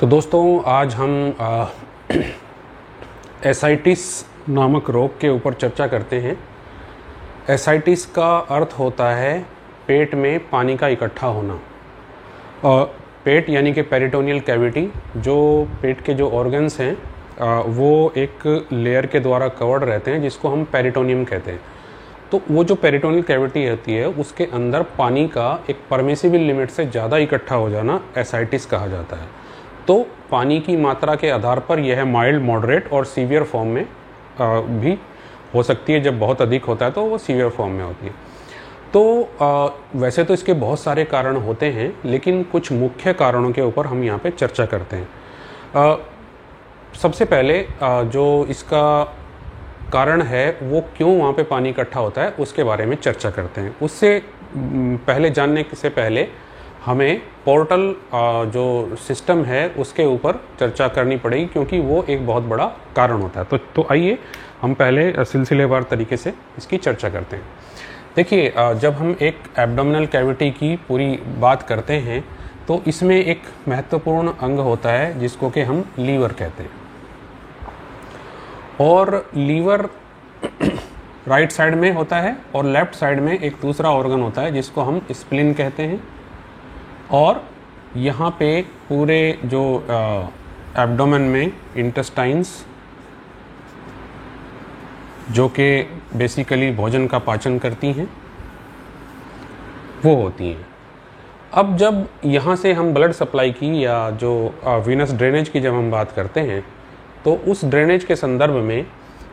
तो दोस्तों आज हम एसाइटिस नामक रोग के ऊपर चर्चा करते हैं। एसाइटिस का अर्थ होता है पेट में पानी का इकट्ठा होना। पेट यानी कि पेरिटोनियल कैविटी, जो पेट के जो ऑर्गन्स हैं वो एक लेयर के द्वारा कवर्ड रहते हैं जिसको हम पेरिटोनियम कहते हैं। तो वो जो पेरिटोनियल कैविटी होती है उसके अंदर पानी का एक परमिसिबल लिमिट से ज़्यादा इकट्ठा हो जाना एसाइटिस कहा जाता है। तो पानी की मात्रा के आधार पर यह माइल्ड, मॉडरेट और सीवियर फॉर्म में भी हो सकती है। जब बहुत अधिक होता है तो वो सीवियर फॉर्म में होती है। तो वैसे तो इसके बहुत सारे कारण होते हैं, लेकिन कुछ मुख्य कारणों के ऊपर हम यहाँ पे चर्चा करते हैं। सबसे पहले जो इसका कारण है वो क्यों वहाँ पे पानी इकट्ठा होता है उसके बारे में चर्चा करते हैं। उससे पहले जानने से पहले हमें पोर्टल जो सिस्टम है उसके ऊपर चर्चा करनी पड़ेगी, क्योंकि वो एक बहुत बड़ा कारण होता है। तो आइए हम पहले सिलसिलेवार तरीके से इसकी चर्चा करते हैं। देखिए, जब हम एक एब्डोमिनल कैविटी की पूरी बात करते हैं तो इसमें एक महत्वपूर्ण अंग होता है जिसको कि हम लीवर कहते हैं। और लीवर राइट साइड में होता है और लेफ्ट साइड में एक दूसरा ऑर्गन होता है जिसको हम स्प्लीन कहते हैं। और यहाँ पे पूरे जो एब्डोमेन में इंटेस्टाइन्स, जो कि बेसिकली भोजन का पाचन करती हैं, वो होती हैं। अब जब यहाँ से हम ब्लड सप्लाई की या जो वीनस ड्रेनेज की जब हम बात करते हैं तो उस ड्रेनेज के संदर्भ में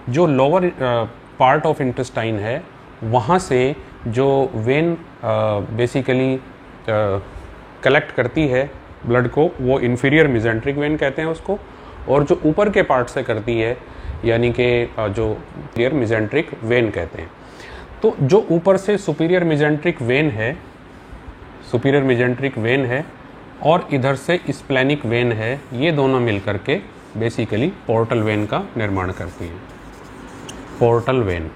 जो लोअर पार्ट ऑफ इंटेस्टाइन है वहाँ से जो वेन बेसिकली कलेक्ट करती है ब्लड को, वो इन्फीरियर मेसेंट्रिक वेन कहते हैं उसको। और जो ऊपर के पार्ट से करती है यानी कि जो सुपीरियर मेसेंट्रिक वेन कहते हैं। तो जो ऊपर से सुपीरियर मेसेंट्रिक वेन है और इधर से स्प्लेनिक वेन है, ये दोनों मिलकर के बेसिकली पोर्टल वेन का निर्माण करती है। पोर्टल वेन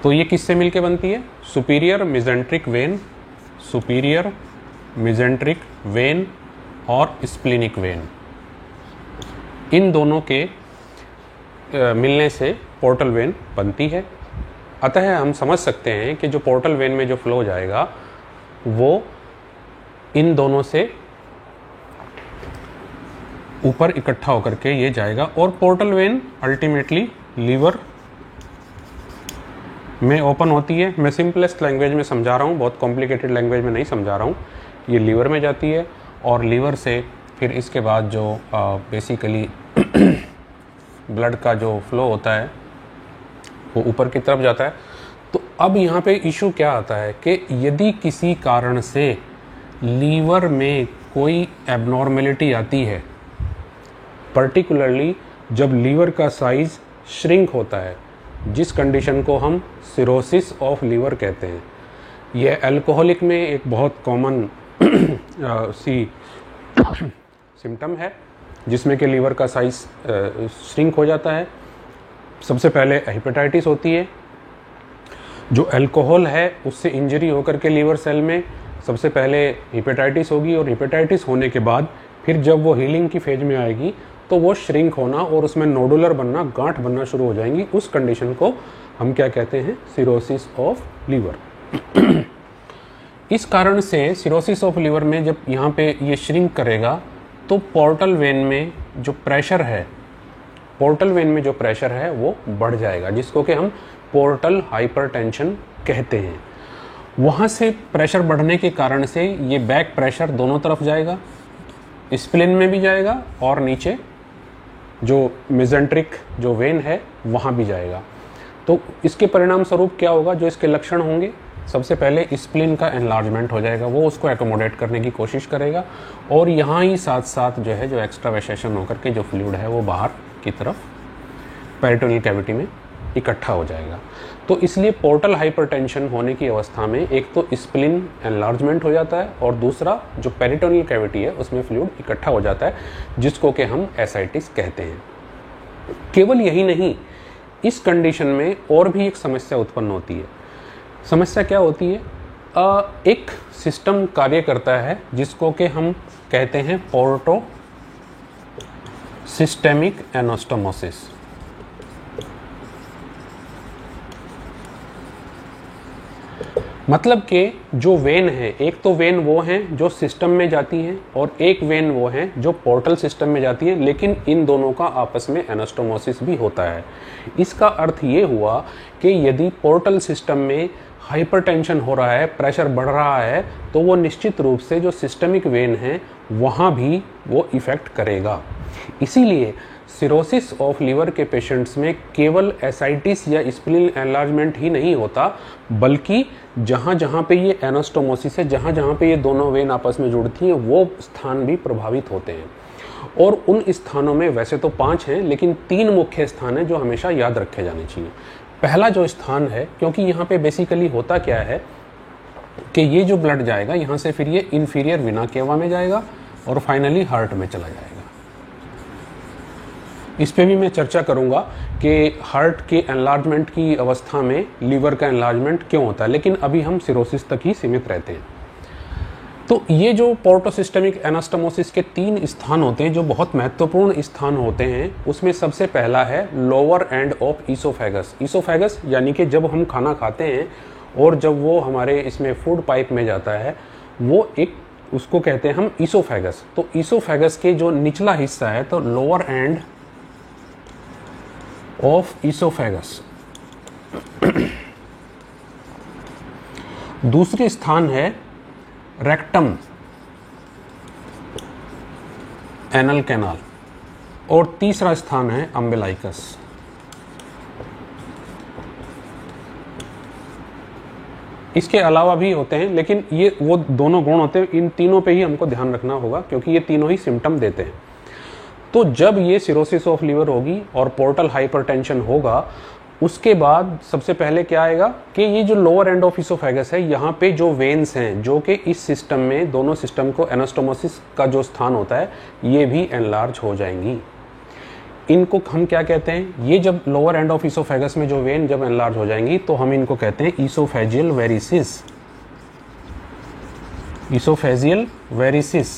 तो ये किससे मिलके बनती है? सुपीरियर मेसेंट्रिक वेन और स्प्लीनिक वेन, इन दोनों के मिलने से पोर्टल वेन बनती है। अतः हम समझ सकते हैं कि जो पोर्टल वेन में जो फ्लो जाएगा वो इन दोनों से ऊपर इकट्ठा होकर के ये जाएगा। और पोर्टल वेन अल्टीमेटली लीवर में ओपन होती है। मैं सिंपलेस्ट लैंग्वेज में समझा रहा हूँ, बहुत कॉम्प्लिकेटेड लैंग्वेज में नहीं समझा रहा हूँ। ये लीवर में जाती है और लीवर से फिर इसके बाद जो बेसिकली ब्लड का जो फ्लो होता है वो ऊपर की तरफ जाता है। तो अब यहाँ पे इशू क्या आता है कि यदि किसी कारण से लीवर में कोई एबनॉर्मेलिटी आती है, पर्टिकुलरली जब लीवर का साइज श्रिंक होता है, जिस कंडीशन को हम सिरोसिस ऑफ लीवर कहते हैं। यह अल्कोहलिक में एक बहुत कॉमन सी सिम्टम है जिसमें कि लीवर का साइज श्रिंक हो जाता है। सबसे पहले हेपेटाइटिस होती है। जो अल्कोहल है उससे इंजरी होकर के लीवर सेल में सबसे पहले हेपेटाइटिस होगी, और हेपेटाइटिस होने के बाद फिर जब वो हीलिंग की फेज में आएगी तो वो श्रिंक होना और उसमें नोडुलर बनना, गांठ बनना शुरू हो जाएंगी। उस कंडीशन को हम क्या कहते हैं? Cirrhosis of liver. इस कारण से सिरोसिस ऑफ लीवर में जब यहाँ पे ये श्रिंक करेगा तो पोर्टल वेन में जो प्रेशर है वो बढ़ जाएगा, जिसको कि हम पोर्टल हाइपरटेंशन कहते हैं। वहाँ से प्रेशर बढ़ने के कारण से ये बैक प्रेशर दोनों तरफ जाएगा, स्प्लीन में भी जाएगा और नीचे जो मेसेंट्रिक जो वेन है वहाँ भी जाएगा। तो इसके परिणाम स्वरूप क्या होगा? जो इसके लक्षण होंगे, सबसे पहले स्प्लीन का एनलार्जमेंट हो जाएगा, वो उसको एकोमोडेट करने की कोशिश करेगा और यहाँ ही साथ साथ जो है जो एक्स्ट्रावेसेशन होकर के जो फ्लूइड है वो बाहर की तरफ पेरिटोनियल कैविटी में इकट्ठा हो जाएगा। तो इसलिए पोर्टल हाइपरटेंशन होने की अवस्था में एक तो स्प्लीन एनलार्जमेंट हो जाता है और दूसरा जो पेरिटोनियल कैविटी है उसमें फ्लूइड इकट्ठा हो जाता है, जिसको कि हम एसाइटिस कहते हैं। केवल यही नहीं, इस कंडीशन में और भी एक समस्या उत्पन्न होती है। समस्या क्या होती है? एक सिस्टम कार्य करता है जिसको कि हम कहते हैं पोर्टो सिस्टेमिक एनास्टोमोसिस। मतलब कि जो वेन है, एक तो वेन वो हैं जो सिस्टम में जाती हैं और एक वेन वो हैं जो पोर्टल सिस्टम में जाती हैं, लेकिन इन दोनों का आपस में एनास्टोमोसिस भी होता है। इसका अर्थ ये हुआ कि यदि पोर्टल सिस्टम में हाइपरटेंशन हो रहा है, प्रेशर बढ़ रहा है, तो वो निश्चित रूप से जो सिस्टमिक वेन है वहाँ भी वो इफ़ेक्ट करेगा। इसीलिए सिरोसिस ऑफ लीवर के पेशेंट्स में केवल एसाइटिस या स्प्लीन एनलार्जमेंट ही नहीं होता, बल्कि जहाँ जहाँ पे ये एनास्टोमोसिस है, जहाँ जहाँ पे ये दोनों वेन आपस में जुड़ती हैं, वो स्थान भी प्रभावित होते हैं। और उन स्थानों में वैसे तो 5 हैं, लेकिन 3 मुख्य स्थान हैं जो हमेशा याद रखे जाने चाहिए। पहला जो स्थान है, क्योंकि यहाँ पे बेसिकली होता क्या है कि ये जो ब्लड जाएगा यहाँ से फिर ये इंफीरियर वेना केवा में जाएगा और फाइनली हार्ट में चला जाएगा। इस पे भी मैं चर्चा करूंगा कि हार्ट के एनलार्जमेंट की अवस्था में लीवर का एनलार्जमेंट क्यों होता है, लेकिन अभी हम सिरोसिस तक ही सीमित रहते हैं। तो ये जो पोर्टोसिस्टेमिक एनास्टोमोसिस के 3 स्थान होते हैं जो बहुत महत्वपूर्ण स्थान होते हैं, उसमें सबसे पहला है lower end of oesophagus. Oesophagus यानी कि जब हम खाना खाते हैं और जब वो हमारे इसमें फूड पाइप में जाता है, वो एक उसको कहते हैं हम ईसोफेगस। तो ईसोफेगस के जो निचला हिस्सा है, तो लोअर एंड ऑफ ईसोफेगस। दूसरी स्थान है रेक्टम, एनल कैनाल, और तीसरा स्थान है अम्बिलाइकस। इसके अलावा भी होते हैं, लेकिन ये वो दोनों गुण होते हैं, इन तीनों पे ही हमको ध्यान रखना होगा क्योंकि ये तीनों ही सिम्टम देते हैं। तो जब ये सिरोसिस ऑफ लीवर होगी और पोर्टल हाइपरटेंशन होगा, उसके बाद सबसे पहले क्या आएगा कि ये जो लोअर एंड ऑफ ईसोफेगस है, यहाँ पे जो वेन्स हैं जो कि इस सिस्टम में, दोनों सिस्टम को एनास्टोमोसिस का जो स्थान होता है, ये भी एनलार्ज हो जाएंगी। इनको हम क्या कहते हैं, ये जब लोअर एंड ऑफ ईसोफेगस में जो वेन जब एनलार्ज हो जाएंगी तो हम इनको कहते हैं ईसोफेजियल वेरिसिस। ईसोफेजियल वेरिसिस,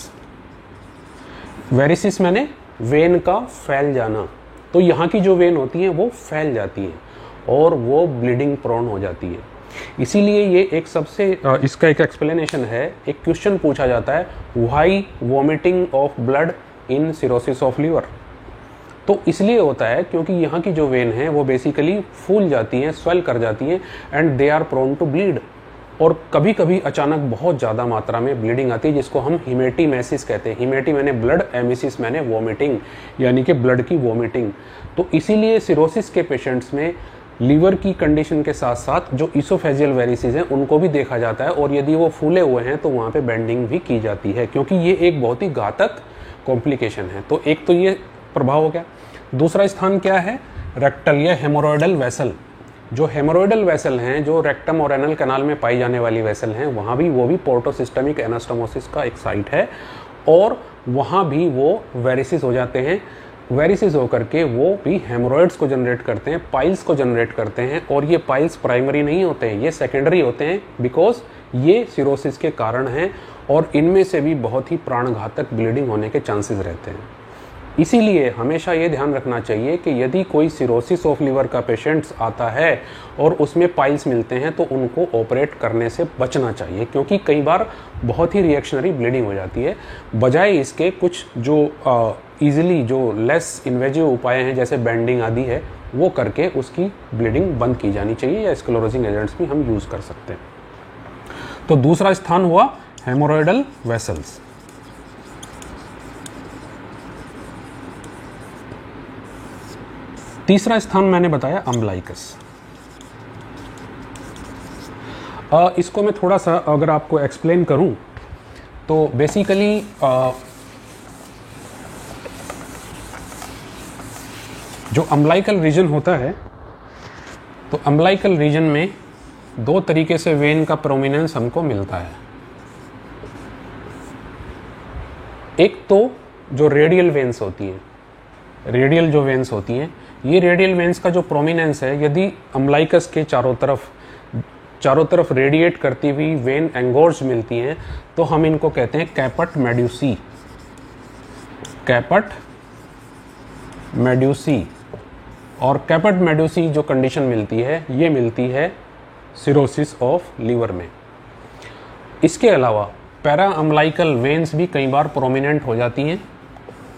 वेरिसिस मैंने वेन का फैल जाना। तो यहाँ की जो वेन होती है वो फैल जाती है और वो ब्लीडिंग प्रोन हो जाती है। इसीलिए ये एक सबसे इसका एक एक्सप्लेनेशन है। एक क्वेश्चन पूछा जाता है, why vomiting of blood in cirrhosis of liver. तो इसलिए होता है क्योंकि यहाँ की जो वेन है वो बेसिकली फूल जाती हैं, स्वेल कर जाती हैं, and they are prone to bleed. और कभी कभी अचानक बहुत ज़्यादा मात्रा में ब्लीडिंग आती है, जिसको हम हिमेटीमेसिस कहते हैं। हिमेटी मैंने ब्लड, एमिसिस मैंने वॉमिटिंग, यानी कि ब्लड की वॉमिटिंग। तो इसीलिए सिरोसिस के पेशेंट्स में लीवर की कंडीशन के साथ साथ जो ईसोफेजियल वेरिसिस हैं उनको भी देखा जाता है, और यदि वो फूले हुए हैं तो वहाँ पे बेंडिंग भी की जाती है, क्योंकि ये एक बहुत ही घातक कॉम्प्लिकेशन है। तो एक तो ये प्रभाव हो गया। दूसरा स्थान क्या है, रेक्टल या हेमोरॉयडल वेसल। जो हेमोरॉयडल वेसल हैं, जो रेक्टम और एनल कैनाल में पाई जाने वाली वेसल हैं, वहाँ भी वो भी पोर्टोसिस्टेमिक एनास्टोमोसिस का एक साइट है, और वहाँ भी वो वेरिसिस हो जाते हैं। वेरिसिस होकर के वो भी हेमोरॉइड्स को जनरेट करते हैं, पाइल्स को जनरेट करते हैं, और ये पाइल्स प्राइमरी नहीं होते हैं, ये सेकेंडरी होते हैं, बिकॉज ये सिरोसिस के कारण हैं, और इनमें से भी बहुत ही प्राणघातक ब्लीडिंग होने के चांसेस रहते हैं। इसीलिए हमेशा ये ध्यान रखना चाहिए कि यदि कोई सिरोसिस ऑफ लीवर का पेशेंट्स आता है और उसमें पाइल्स मिलते हैं तो उनको ऑपरेट करने से बचना चाहिए, क्योंकि कई बार बहुत ही रिएक्शनरी ब्लीडिंग हो जाती है। बजाय इसके कुछ जो ईजिली जो लेस इन्वेजिव उपाय हैं, जैसे बेंडिंग आदि है, वो करके उसकी ब्लीडिंग बंद की जानी चाहिए, या स्क्लेरोजिंग एजेंट्स भी हम यूज़ कर सकते हैं। तो दूसरा स्थान हुआ हेमोरॉयडल वेसल्स। तीसरा स्थान मैंने बताया अम्बलाइकस। इसको मैं थोड़ा सा अगर आपको एक्सप्लेन करूं तो बेसिकली जो अम्बलाइकल रीजन होता है, तो अम्बलाइकल रीजन में 2 तरीके से वेन का प्रोमिनेंस हमको मिलता है। एक तो जो रेडियल वेन्स होती हैं, रेडियल जो वेन्स होती हैं, ये रेडियल वेन्स का जो प्रोमिनेंस है, यदि अम्बलाइकस के चारों तरफ चारों तरफ रेडिएट करती हुई वेन एंगोर्स मिलती हैं, तो हम इनको कहते हैं कैपट मेड्यूसी। कैपट मेड्यूसी। और कैपट मेड्यूसी जो कंडीशन मिलती है, ये मिलती है सिरोसिस ऑफ लीवर में। इसके अलावा पैरा अम्लाइकल वेन्स भी कई बार प्रोमिनेंट हो जाती हैं,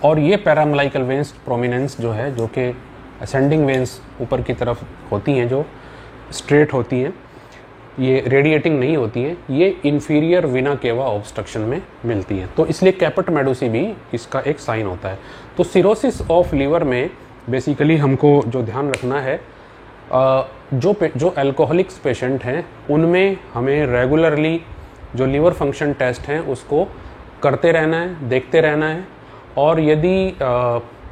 और ये पैरा अम्लाइकल वेन्स प्रोमिनेंस जो है, जो कि असेंडिंग वेन्स ऊपर की तरफ होती हैं, जो स्ट्रेट होती हैं, ये रेडिएटिंग नहीं होती हैं, ये इंफीरियर विना केवा ऑब्स्ट्रक्शन में मिलती हैं। तो इसलिए कैपट मेडोसी भी इसका एक साइन होता है। तो सिरोसिस ऑफ लीवर में बेसिकली हमको जो ध्यान रखना है, जो अल्कोहलिक्स पेशेंट हैं उनमें हमें रेगुलरली जो लीवर फंक्शन टेस्ट हैं उसको करते रहना है, देखते रहना है, और यदि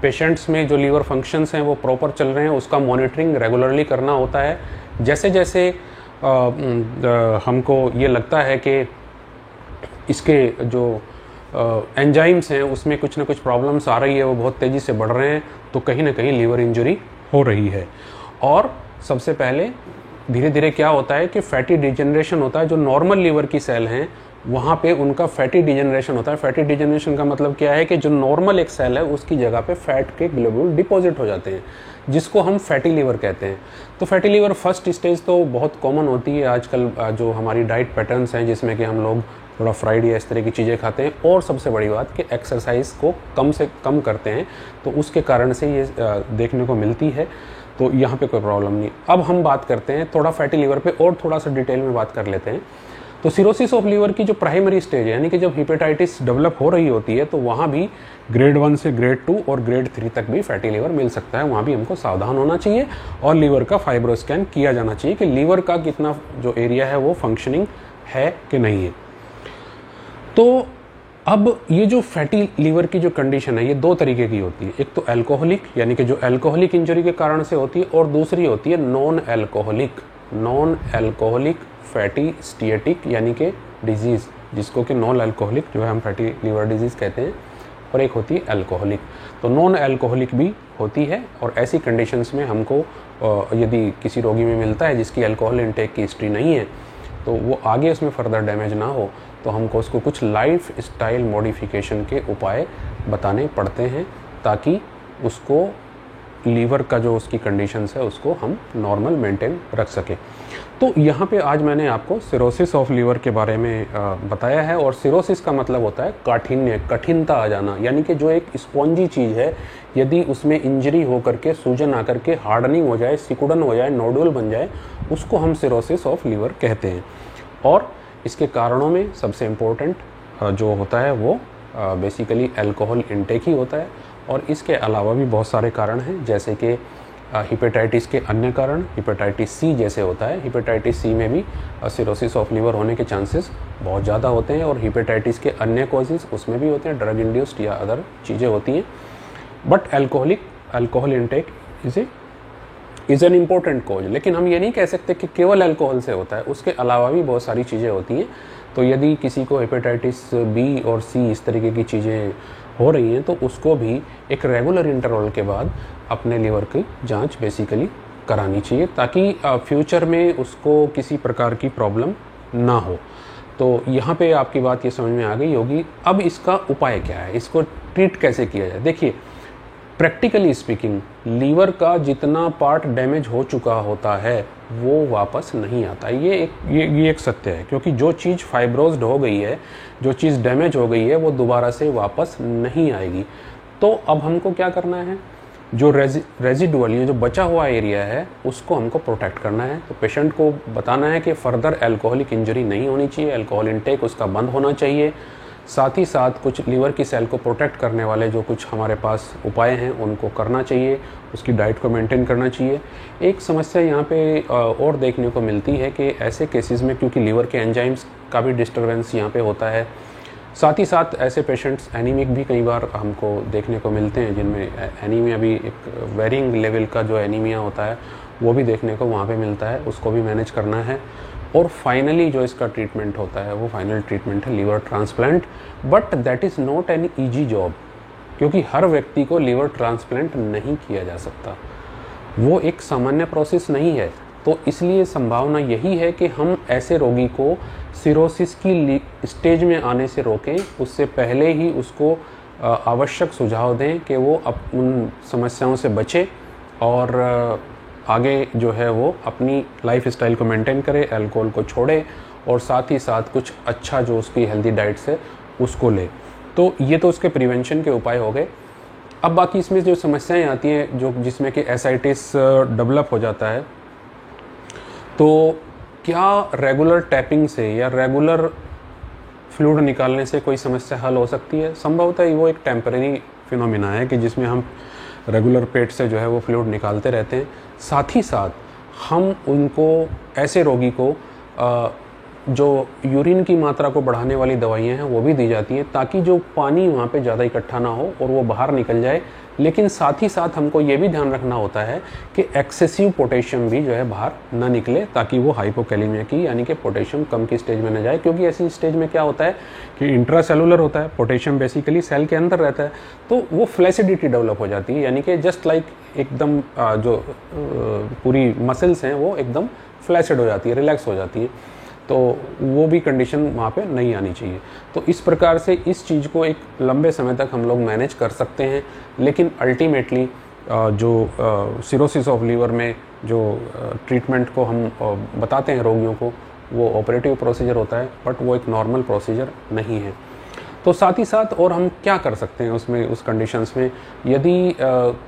पेशेंट्स में जो लीवर फंक्शंस हैं वो प्रॉपर चल रहे हैं उसका मॉनिटरिंग रेगुलरली करना होता है। जैसे जैसे हमको ये लगता है कि इसके जो एंजाइम्स हैं उसमें कुछ ना कुछ प्रॉब्लम्स आ रही है, वो बहुत तेज़ी से बढ़ रहे हैं, तो कहीं ना कहीं लीवर इंजरी हो रही है। और सबसे पहले धीरे धीरे क्या होता है कि फैटी डिजेनरेशन होता है। जो नॉर्मल लीवर की सेल हैं वहाँ पे उनका फैटी डिजेनरेशन होता है। फैटी डिजेनरेशन का मतलब क्या है कि जो नॉर्मल एक सेल है उसकी जगह पे फैट के ग्लोब्यूल डिपॉजिट हो जाते हैं, जिसको हम फैटी लीवर कहते हैं। तो फैटी लीवर फर्स्ट स्टेज तो बहुत कॉमन होती है आजकल, जो हमारी डाइट पैटर्न्स हैं जिसमें कि हम लोग थोड़ा फ्राइड या इस तरह की चीज़ें खाते हैं, और सबसे बड़ी बात कि एक्सरसाइज को कम से कम करते हैं, तो उसके कारण से ये देखने को मिलती है। तो यहाँ पे कोई प्रॉब्लम नहीं। अब हम बात करते हैं थोड़ा फैटी लीवर पे, और थोड़ा सा डिटेल में बात कर लेते हैं। तो सिरोसिस ऑफ लीवर की जो प्राइमरी स्टेज है, यानी कि जब हिपेटाइटिस डेवलप हो रही होती है, तो वहाँ भी ग्रेड 1 से ग्रेड 2 और ग्रेड 3 तक भी फैटी लीवर मिल सकता है। वहाँ भी हमको सावधान होना चाहिए और लीवर का फाइब्रो स्कैन किया जाना चाहिए कि लीवर का कितना जो एरिया है वो फंक्शनिंग है कि नहीं है। तो अब ये जो फैटी लीवर की जो कंडीशन है ये दो तरीके की होती है। एक तो अल्कोहलिक, यानी कि जो अल्कोहलिक इंजरी के कारण से होती है, और दूसरी होती है नॉन अल्कोहलिक फैटी स्टिएटिक यानी कि डिजीज़, जिसको कि नॉन अल्कोहलिक जो है हम फैटी लीवर डिजीज़ कहते हैं, और एक होती है अल्कोहलिक। तो नॉन अल्कोहलिक भी होती है, और ऐसी कंडीशंस में हमको यदि किसी रोगी में मिलता है जिसकी अल्कोहल इंटेक की हिस्ट्री नहीं है, तो वो आगे उसमें फर्दर डैमेज ना हो, तो हमको उसको कुछ लाइफ स्टाइल मॉडिफिकेशन के उपाय बताने पड़ते हैं, ताकि उसको लीवर का जो उसकी कंडीशंस है उसको हम नॉर्मल मेंटेन रख सकें। तो यहाँ पे आज मैंने आपको सिरोसिस ऑफ लीवर के बारे में बताया है। और सिरोसिस का मतलब होता है काठिन्य, कठिनता आ जाना, यानी कि जो एक स्पॉन्जी चीज़ है यदि उसमें इंजरी होकर के सूजन आकर के हार्डनिंग हो जाए, सिकुड़न हो जाए, नोडुल बन जाए, उसको हम सिरोसिस ऑफ लीवर कहते हैं। और इसके कारणों में सबसे इम्पोर्टेंट जो होता है वो बेसिकली अल्कोहल इंटेक ही होता है, और इसके अलावा भी बहुत सारे कारण हैं, जैसे कि हिपेटाइटिस के अन्य कारण, हिपेटाइटिस सी जैसे होता है। हिपेटाइटिस सी में भी सिरोसिस ऑफ लीवर होने के चांसेस बहुत ज़्यादा होते हैं, और हिपेटाइटिस के अन्य कॉजेज़ उसमें भी होते हैं, ड्रग इंड्यूस्ड या अदर चीज़ें होती हैं। But alcohol intake is an important cause. लेकिन हम ये नहीं कह सकते कि केवल अल्कोहल से होता है, उसके अलावा भी बहुत सारी चीज़ें होती हैं। तो यदि किसी को हेपेटाइटिस बी और सी इस तरीके की चीज़ें हो रही हैं, तो उसको भी एक रेगुलर इंटरवल के बाद अपने लीवर की जांच बेसिकली करानी चाहिए, ताकि फ्यूचर में उसको किसी प्रकार की प्रॉब्लम ना हो। तो यहाँ पे आपकी बात ये समझ में आ गई होगी। अब इसका उपाय क्या है, इसको ट्रीट कैसे किया जाए। देखिए, प्रैक्टिकली स्पीकिंग लीवर का जितना पार्ट डैमेज हो चुका होता है वो वापस नहीं आता। ये एक सत्य है, क्योंकि जो चीज़ फाइब्रोज्ड हो गई है, जो चीज़ डैमेज हो गई है, वो दोबारा से वापस नहीं आएगी। तो अब हमको क्या करना है, जो रेजिडुअल ये जो बचा हुआ एरिया है उसको हमको प्रोटेक्ट करना है। तो पेशेंट को बताना है कि फर्दर अल्कोहलिक इंजरी नहीं होनी चाहिए, अल्कोहल इंटेक उसका बंद होना चाहिए। साथ ही साथ कुछ लीवर की सेल को प्रोटेक्ट करने वाले जो कुछ हमारे पास उपाय हैं उनको करना चाहिए, उसकी डाइट को मेंटेन करना चाहिए। एक समस्या यहाँ पे और देखने को मिलती है कि ऐसे केसेस में, क्योंकि लीवर के एंजाइम्स का भी डिस्टर्बेंस यहाँ पे होता है, साथ ही साथ ऐसे पेशेंट्स एनीमिक भी कई बार हमको देखने को मिलते हैं, जिनमें एनीमिया भी एक वेरिंग लेवल का जो एनीमिया होता है वो भी देखने को वहाँ पे मिलता है, उसको भी मैनेज करना है। और फाइनली जो इसका ट्रीटमेंट होता है वो फाइनल ट्रीटमेंट है liver transplant. But that is not an easy job, क्योंकि हर व्यक्ति को लीवर ट्रांसप्लांट नहीं किया जा सकता। वो एक सामान्य प्रोसेस नहीं है। तो इसलिए संभावना यही है कि हम ऐसे रोगी को सिरोसिस की स्टेज में आने से रोकें, उससे पहले ही उसको आवश्यक सुझाव दें कि वो उन समस्याओं से बचे और आगे जो है वो अपनी लाइफ स्टाइल को मेंटेन करे, अल्कोहल को छोड़े और साथ ही साथ कुछ अच्छा जो उसकी हेल्दी डाइट्स है उसको ले। तो ये तो उसके प्रिवेंशन के उपाय हो गए। अब बाकी इसमें जो समस्याएं आती हैं जो जिसमें कि एसाइटिस डेवलप हो जाता है, तो क्या रेगुलर टैपिंग से या रेगुलर फ्लूइड निकालने से कोई समस्या हल हो सकती है? संभवतः वो एक टेम्परेरी फिनोमिना है कि जिसमें हम रेगुलर पेट से जो है वो फ्लूइड निकालते रहते हैं। साथ ही साथ हम उनको ऐसे रोगी को जो यूरिन की मात्रा को बढ़ाने वाली दवाइयाँ हैं वो भी दी जाती हैं ताकि जो पानी वहाँ पे ज़्यादा इकट्ठा ना हो और वो बाहर निकल जाए। लेकिन साथ ही साथ हमको ये भी ध्यान रखना होता है कि एक्सेसिव पोटेशियम भी जो है बाहर ना निकले ताकि वो हाइपोकैलेमिया की यानी कि पोटेशियम कम की स्टेज में न जाए, क्योंकि ऐसी स्टेज में क्या होता है कि इंट्रासेलुलर होता है, पोटेशियम बेसिकली सेल के अंदर रहता है, तो वो फ्लैसिडिटी डेवलप हो जाती है, यानी कि जस्ट लाइक एकदम जो पूरी मसल्स हैं वो एकदम फ्लैसिड हो जाती है, रिलैक्स हो जाती है। तो वो भी कंडीशन वहाँ पे नहीं आनी चाहिए। तो इस प्रकार से इस चीज़ को एक लंबे समय तक हम लोग मैनेज कर सकते हैं। लेकिन अल्टीमेटली जो सिरोसिस ऑफ लीवर में जो ट्रीटमेंट को हम बताते हैं रोगियों को, वो ऑपरेटिव प्रोसीजर होता है, बट वो एक नॉर्मल प्रोसीजर नहीं है। तो साथ ही साथ और हम क्या कर सकते हैं उसमें, उस कंडीशंस में यदि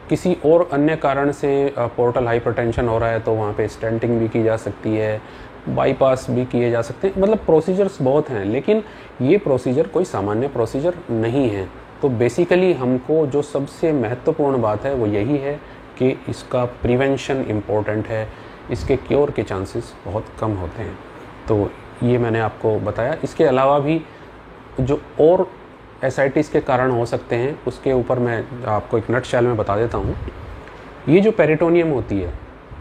किसी और अन्य कारण से पोर्टल हाइपरटेंशन हो रहा है तो वहाँ पे स्टेंटिंग भी की जा सकती है, बाईपास भी किए जा सकते हैं, मतलब प्रोसीजर्स बहुत हैं, लेकिन ये प्रोसीजर कोई सामान्य प्रोसीजर नहीं है। तो बेसिकली हमको जो सबसे महत्वपूर्ण बात है वो यही है कि इसका प्रिवेंशन इम्पोर्टेंट है, इसके क्योर के चांसेस बहुत कम होते हैं। तो ये मैंने आपको बताया। इसके अलावा भी जो और एसाइटिस के कारण हो सकते हैं उसके ऊपर मैं आपको एक नटशेल में बता देता हूँ। ये जो पेरिटोनियम होती है,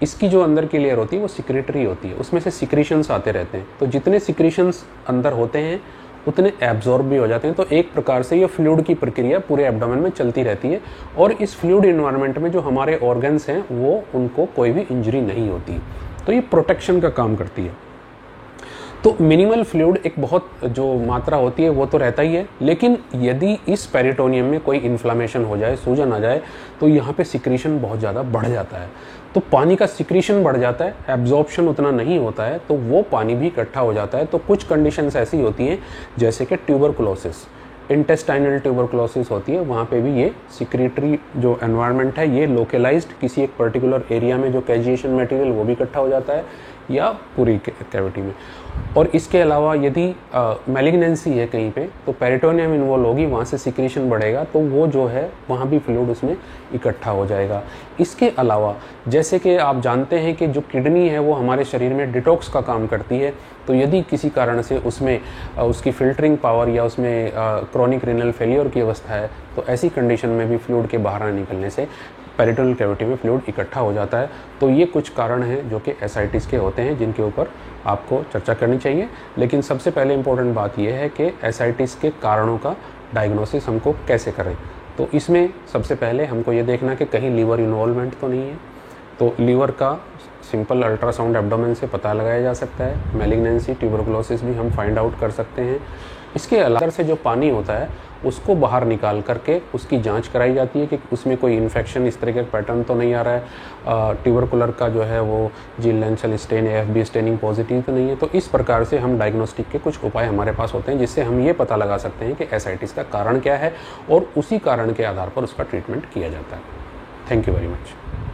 इसकी जो अंदर की लेयर होती है वो सिक्रेटरी होती है, उसमें से सिक्रीशंस आते रहते हैं। तो जितने सिक्रीशंस अंदर होते हैं उतने एब्जॉर्ब भी हो जाते हैं। तो एक प्रकार से ये फ्लूइड की प्रक्रिया पूरे एब्डोमेन में चलती रहती है और इस फ्लूइड इन्वायरमेंट में जो हमारे ऑर्गन्स हैं वो उनको कोई भी इंजरी नहीं होती। तो ये प्रोटेक्शन का काम करती है। तो मिनिमल फ्लूइड एक बहुत जो मात्रा होती है वो तो रहता ही है, लेकिन यदि इस पेरिटोनियम में कोई इन्फ्लामेशन हो जाए, सूजन आ जाए, तो यहाँ पे सिक्रीशन बहुत ज़्यादा बढ़ जाता है। तो पानी का सिक्रीशन बढ़ जाता है, एब्जॉर्प्शन उतना नहीं होता है, तो वो पानी भी इकट्ठा हो जाता है। तो कुछ कंडीशंस ऐसी होती हैं जैसे कि ट्यूबरकुलोसिस, इंटेस्टाइनल ट्यूबरकुलोसिस होती है, वहाँ पे भी ये सिक्रेटरी जो एनवायरनमेंट है ये लोकलाइज्ड किसी एक पर्टिकुलर एरिया में जो कैजिएशन मटेरियल वो भी इकट्ठा हो जाता है या पूरी कैविटी में। और इसके अलावा यदि मैलिग्नेंसी है कहीं पे तो पेरिटोनियम इन्वॉल्व होगी, वहाँ से सिक्रीशन बढ़ेगा, तो वो जो है वहाँ भी फ्लूइड उसमें इकट्ठा हो जाएगा। इसके अलावा जैसे कि आप जानते हैं कि जो किडनी है वो हमारे शरीर में डिटॉक्स का काम करती है, तो यदि किसी कारण से उसमें उसकी फिल्टरिंग पावर या उसमें क्रॉनिक रीनल फेलियर की अवस्था है, तो ऐसी कंडीशन में भी फ्लूइड के बाहर निकलने से पेरिटोनियल कैविटी में फ्लूइड इकट्ठा हो जाता है। तो ये कुछ कारण हैं जो कि एसाइटिस के होते हैं जिनके ऊपर आपको चर्चा करनी चाहिए। लेकिन सबसे पहले इम्पोर्टेंट बात यह है कि एसाइटिस के कारणों का डायग्नोसिस हमको कैसे करें। तो इसमें सबसे पहले हमको ये देखना कि कहीं लीवर इन्वॉल्वमेंट तो नहीं है। तो लीवर का सिंपल अल्ट्रासाउंड एब्डोमेन से पता लगाया जा सकता है। मैलिग्नेंसी, ट्यूबरकुलोसिस भी हम फाइंड आउट कर सकते हैं। इसके अलावा से जो पानी होता है उसको बाहर निकाल करके उसकी जांच कराई जाती है कि उसमें कोई इन्फेक्शन इस तरह का पैटर्न तो नहीं आ रहा है, ट्यूबरकुलर का जो है वो जील लेंसल स्टेन या एफबी स्टेनिंग पॉजिटिव तो नहीं है। तो इस प्रकार से हम डायग्नोस्टिक के कुछ उपाय हमारे पास होते हैं जिससे हम ये पता लगा सकते हैं कि एसाइटिस का कारण क्या है और उसी कारण के आधार पर उसका ट्रीटमेंट किया जाता है। Thank you very much.